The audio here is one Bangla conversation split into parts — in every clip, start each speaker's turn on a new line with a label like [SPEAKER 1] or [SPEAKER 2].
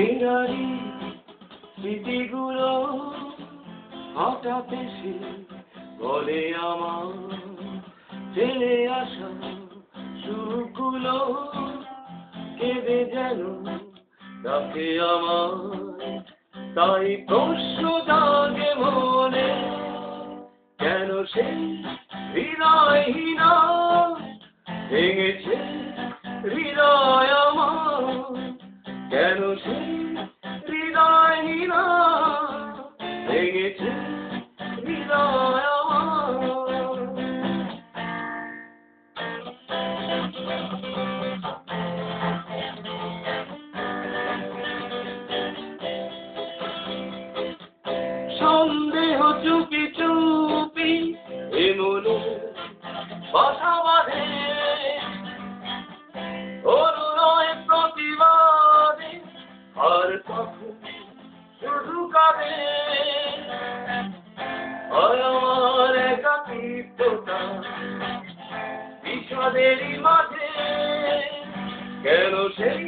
[SPEAKER 1] চেনারি স্মৃতিগুলো হঠাৎ এসে বলে আমার ফেলে আসা সুখগুলো কেঁদে যেন ডাকে আমার। তাই প্রশ্ন জাগে মনে, কেন সে হৃদয়হীনা ভেঙেছে হৃদয় আমার, কেন সে হৃদয়হীনা ভেঙেছে হৃদয় আমার। সন্দেহ চুপি চুপি এমনে বাসা বাঁধে, অরুণয় প্রতিবাদে আর তখন শুধু কাঁদে। আমার একাকিত্বতা বিষাদেরই মাঝে, কেন সেই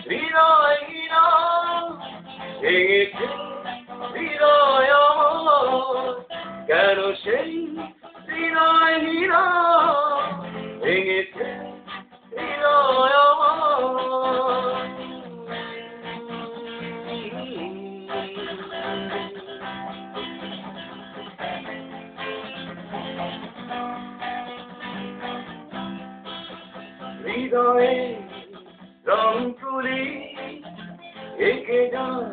[SPEAKER 1] হৃদয়হীনা ভেঙেছে হৃদয় আমার, কেন সেই হৃদয়হীনা ভেঙেছে হৃদয় আমার। হৃদয়ে রং তুলি এঁকে যায়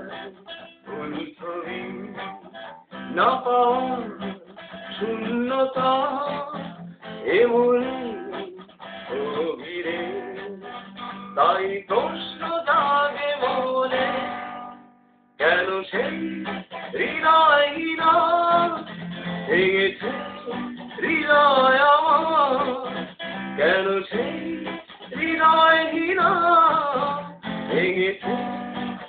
[SPEAKER 1] ভুল ছবি, না পাওয়া শূন্যতা এমনি গভীরে। তাই প্রশ্ন জাগে মনে, কেন সেই হৃদয়হীনা ভেঙেছে হৃদয় আমার, কেন সেই হৃদয়হীনা ভেঙেছে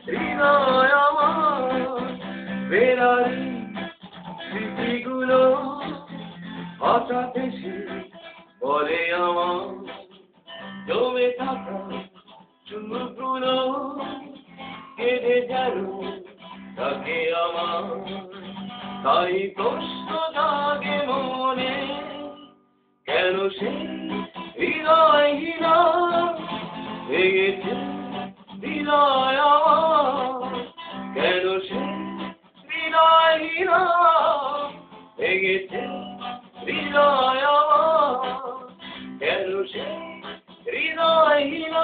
[SPEAKER 1] হৃদয় আমার। বেড়ারি স্মৃতিগুলো হঠাৎ এসে বলে আমার জমে থাকা চুলগুলো কেঁদে যেন ডাকে আমার। তাই প্রশ্ন জাগে মনে, কেন সেই হৃদয়হীনা ভেঙেছে হৃদয় আমার, কেন সেই হৃদয়হীনা ভেঙেছে হৃদয় আমার, কেন সেই হৃদয়হীনা